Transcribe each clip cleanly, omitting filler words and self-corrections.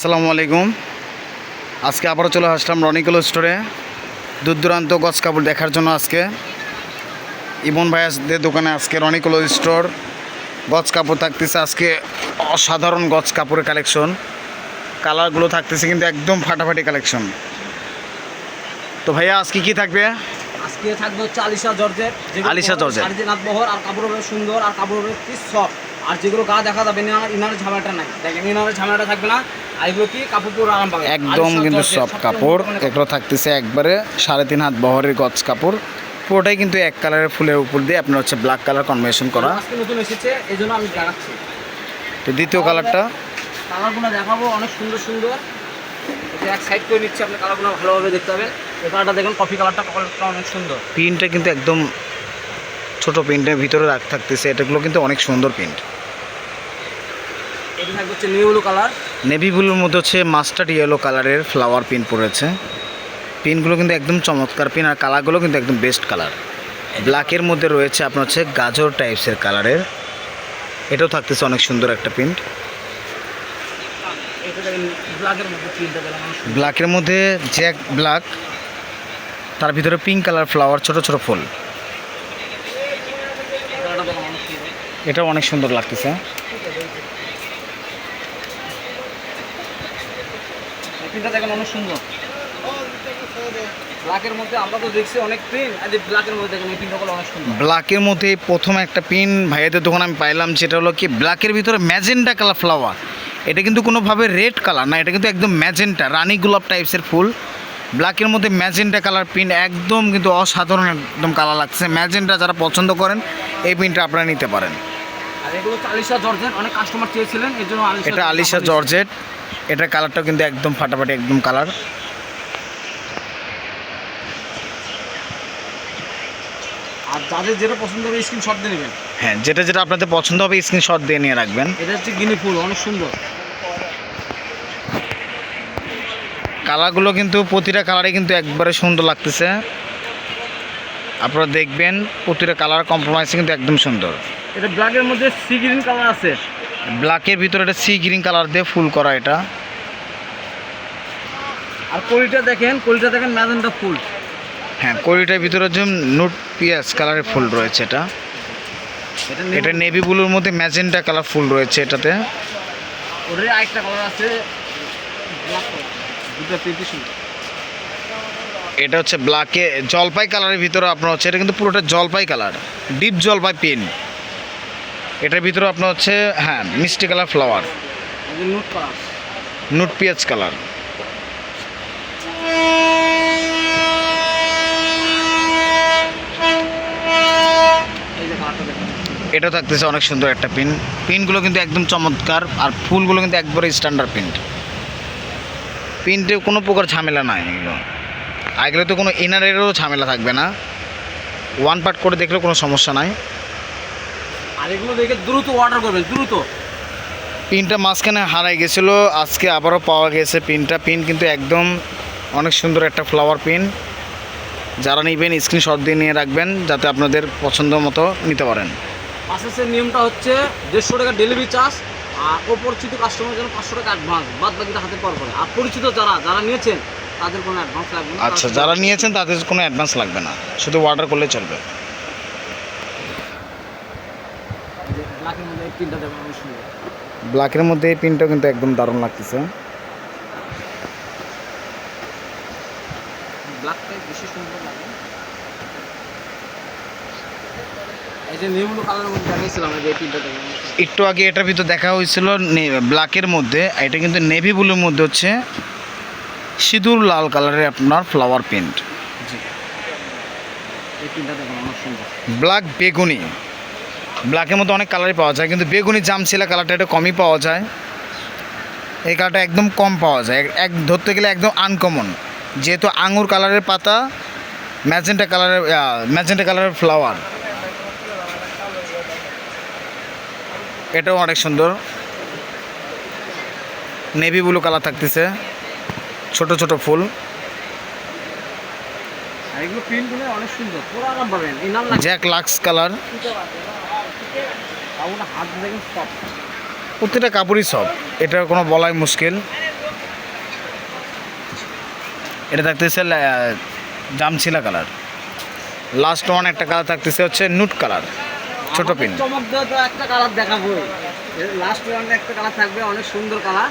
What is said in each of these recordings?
আসসালামু আলাইকুম। আজকে আবারও চলে আসলাম রনিকল স্টোরে দূর দূরান্ত গজ কাপড় দেখার জন্য। আজকে ইমন ভাইয়াদের দোকানে আজকে রনিকল স্টোর গজ কাপড় থাকতেছে। আজকে অসাধারণ গজ কাপড়ের কালেকশন, কালারগুলো থাকতেছে কিন্তু একদম ফাটাফাটি কালেকশন। তো ভাইয়া আজকে কি থাকবে? আজকে থাকবে হচ্ছে আলিশা জর্জেট। আলিশা জর্জেট নাথ বহর, আর কাপড় হবে সুন্দর, আর কাপড় হবে কি সফট। আর যেগুলো গা দেখা যাবে না, ইনারের ঝামেলাটা নাই। দেখেন ইনারের ঝামেলাটা থাকবে না। আর এগুলো কি কাপড় পুরো আরাম পাবে, একদম কিন্তু সফট কাপড়। এগুলো থাকতেছে একবারে 3.5 হাত বহরের গজ কাপড়। পুরোটাই কিন্তু এক কালারের ফুলের উপর দিয়ে আপনার হচ্ছে ব্ল্যাক কালার কম্বিনেশন করা। আজকে নতুন এসেছে, এই জন্য আমি দেখাচ্ছি। তো দ্বিতীয় কালারটা, কালারগুলো দেখাবো অনেক সুন্দর সুন্দর। এটা এক সাইড করে নিচ্ছি, আপনি কালারগুলো ভালোভাবে দেখতে হবে। এই কালারটা দেখুন, কফি কালারটা অনেক সুন্দর। প্রিন্টটা কিন্তু একদম ছোট প্রিন্টের ভিতরে থাকতেছে। এটাগুলো কিন্তু অনেক সুন্দর প্রিন্ট। এটা থাকবে হচ্ছে নেভি ব্লু কালার। নেভি ব্লুর মধ্যে হচ্ছে মাস্টার্ড ইয়েলো কালারের ফ্লাওয়ার প্রিন্ট পড়েছে। পিনগুলো কিন্তু একদম চমৎকার পিন, আর কালারগুলো কিন্তু একদম বেস্ট কালার। ব্ল্যাকের মধ্যে রয়েছে আপনার হচ্ছে গাজর টাইপসের কালারের। এটাও থাকতেছে অনেক সুন্দর একটা প্রিন্ট। ব্ল্যাকের মধ্যে জ্যাক ব্ল্যাক, তার ভিতরে পিঙ্ক কালার ফ্লাওয়ার, ছোট ছোট ফুল। এটাও অনেক সুন্দর লাগতেছে। দেখেন অনেক সুন্দর। ব্ল্যাকের মধ্যে আমরা তো দেখছি অনেক প্রিন্ট, আর ব্ল্যাকের মধ্যে দেখেন এই প্রিন্টগুলো অনেক সুন্দর। ব্ল্যাকের মধ্যে প্রথম একটা পিন ভাইয়াদের দোকানে আমি পাইলাম, যেটা হলো কি ব্ল্যাকের ভিতরে ম্যাজেন্টা কালার ফ্লাওয়ার। এটা কিন্তু কোনোভাবে রেড কালার না, এটা কিন্তু একদম ম্যাজেন্টা, রানী গোলাপ টাইপসের ফুল। ব্ল্যাকের মধ্যে ম্যাজেন্টা কালার প্রিন্ট, একদম কিন্তু অসাধারণ একদম কালার লাগছে। ম্যাজেন্টা যারা পছন্দ করেন এই প্রিন্টটা আপনারা নিতে পারেন। আর এগুলো আলিশা জর্জেট, অনেক কাস্টমার চেয়েছিলেন, এর জন্য এটা আলিশা জর্জেট। এটা কালারটাও কিন্তু একদম ফাটাফাটি একদম কালার। আর যাদের যেটা পছন্দ হবে স্ক্রিনশট দিয়ে নেবেন। হ্যাঁ, যেটা যেটা আপনাদের পছন্দ হবে স্ক্রিনশট দিয়ে নিয়ে রাখবেন। এটা হচ্ছে গিনি ফুল, অনেক সুন্দর। কালারগুলো কিন্তু প্রতিটা কালারে কিন্তু একবারে সুন্দর লাগতেছে। আপনারা দেখবেন প্রতিটা কালার কম্প্রোমাইজ কিন্তু একদম সুন্দর। এটা ব্ল্যাকের মধ্যে সি গ্রিন কালার আছে। ব্ল্যাকের ভিতরে এটা সি গ্রিন কালার দিয়ে ফুল করা এটা। আর কলিটা দেখেন ম্যাজেন্টা ফুল। হ্যাঁ, কলিটার ভিতরে যে নুট পিয়াজ কালারের ফুল রয়েছে। এটা নেভি ব্লুর মধ্যে ম্যাজেন্টা কালার ফুল রয়েছে এটাতে। ওটার আরেকটা কালার আছে ব্ল্যাক কালার, দুটো প্রিন্টই সুন্দর। এটা হচ্ছে ব্ল্যাকে জলপাই কালারের ভিতরে আপনার হচ্ছে, এটা কিন্তু পুরোটা জলপাই কালার, ডিপ জলপাই পিন। এটার ভিতরে আপনার হচ্ছে হ্যাঁ মিষ্টি কালার ফ্লাওয়ার, নুট কালার, নুট পিয়াজ কালার। এই যে কালারটা দেখেন, এটা থাকতেছে অনেক সুন্দর একটা পিন। পিনগুলো কিন্তু একদম চমৎকার, আর ফুলগুলো কিন্তু একবারে স্ট্যান্ডার্ড প্রিন্টে কোনো প্রকার ঝামেলা নাই। এগুলো তো কোনো ইনারেরও ঝামেলা থাকবে না, ওয়ান পার্ট করে দেখলেও কোনো সমস্যা নাই। আর এগুলো দেখে দ্রুত অর্ডার করবেন, দ্রুত। পিনটা মাঝখানে হারাই গেছিলো, আজকে আবারও পাওয়া গেছে পিনটা। পিন কিন্তু একদম অনেক সুন্দর একটা ফ্লাওয়ার পিন। যারা নেবেন স্ক্রিনশট দিয়ে নিয়ে রাখবেন, যাতে আপনাদের পছন্দ মতো নিতে পারেন। পাসেসের নিয়মটা হচ্ছে 150 টাকা ডেলিভারি চার্জ, আর অপরিচিত কাস্টমারের জন্য 500 টাকা অ্যাডভান্স, বাদ বাকিটা হাতে পর করে। আর পরিচিত যারা নিয়েছেন তাদের কোনো অ্যাডভান্স লাগবে না। আচ্ছা, যারা নিয়েছেন তাদের কোনো অ্যাডভান্স লাগবে না, শুধু অর্ডার করলে চলবে। ব্ল্যাকের মধ্যে এই প্রিন্টটা দেখুন অনেক সুন্দর। ব্ল্যাকের মধ্যে এই পিনটাও কিন্তু একদম দারুণ লাগতেছে। ব্ল্যাকটাই বেশি সুন্দর লাগে। এই যে নেভি ব্লু কালারের মধ্যে দেখাইছিলাম, এই প্রিন্টটা দেখুন একটু আগে এটার ভিতর দেখা হয়েছিল ব্ল্যাকের মধ্যে, এটা কিন্তু নেভি ব্লুর মধ্যে হচ্ছে সিঁদুর লাল কালারের আপনার ফ্লাওয়ার প্রিন্ট। জি, এই প্রিন্টটা দেখুন অনেক সুন্দর। ব্ল্যাক বেগুনি, ব্ল্যাকের মধ্যে অনেক কালারই পাওয়া যায়, কিন্তু বেগুনি জামছিলা কালারটা একটু কমই পাওয়া যায়। এই কালারটা একদম কম পাওয়া যায়, এক ধরতে গেলে একদম আনকমন। যেহেতু আঙুর কালারের পাতা, ম্যাজেন্টা কালারের ফ্লাওয়ার। এটাও অনেক সুন্দর, নেভি ব্লু কালার থাকতেছে, ছোট ছোট ফুল। আর এগুলো প্রিন্টগুলো অনেক সুন্দর, পুরো আরাম পাবেন। Jack Lux colour. হাত দেখেন সব, প্রতিটা কাপড়ই সব, এটা কোনো বলাই মুশকিল। এটা থাকতেছে জামছিলা কালার। লাস্ট ওয়ান একটা কালার থাকতেছে হচ্ছে নুট কালার, ছোট পিন। চমক দেওয়া তো একটা কালার দেখাবো, লাস্ট ওয়ানে একটা কালার থাকবে অনেক সুন্দর কালার।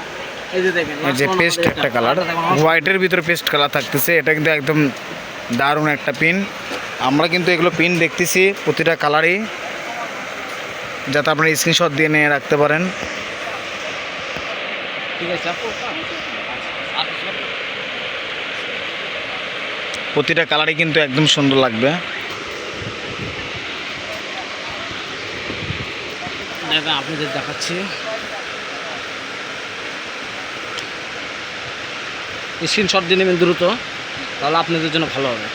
এই যে দেখেন এই যে পেস্ট একটা কালার, হোয়াইটের ভিতরে পেস্ট কালার থাকতেছে। এটা কিন্তু একদম দারুণ একটা পিন। আমরা কিন্তু এগুলো পিন দেখতেছি প্রতিটা কালারই, যাতে আপনারা স্ক্রিনশট দিয়ে নিয়ে রাখতে পারেন। ঠিক আছে প্রতিটা কালারই কিন্তু একদম সুন্দর লাগবে। দেখেন আপনাদের দেখাচ্ছি, স্ক্রিনশট দিয়ে নেবেন দ্রুত, তাহলে আপনাদের জন্য ভালো হবে।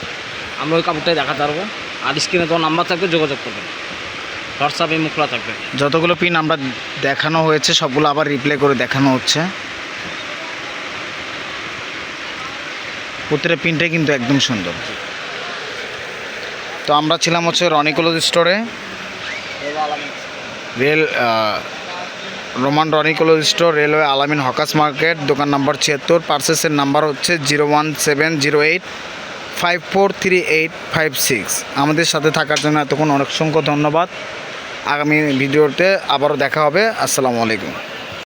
আমরা ওই কাপড়টাই দেখাতে পারবো। আর স্ক্রিনে তো নাম্বার থাকবে, যোগাযোগ করবেন, হোয়াটসঅ্যাপে মুখ খোলা থাকবে। যতগুলো পিন আমরা দেখানো হয়েছে সবগুলো আবার রিপ্লে করে দেখানো হচ্ছে। প্রতিটা পিনটাই কিন্তু একদম সুন্দর। তো আমরা ছিলাম হচ্ছে রনি ক্লোথ স্টোরে, রেল রোমান Roni cloth store, railway Alamin hawkers market, দোকান নাম্বার 76। পার্সেসের নাম্বার হচ্ছে 01708543856। আমাদের সাথে থাকার জন্য এতক্ষণ অনেক অসংখ্য ধন্যবাদ। আগামী ভিডিওতে আবারও দেখা হবে। আসসালামু আলাইকুম।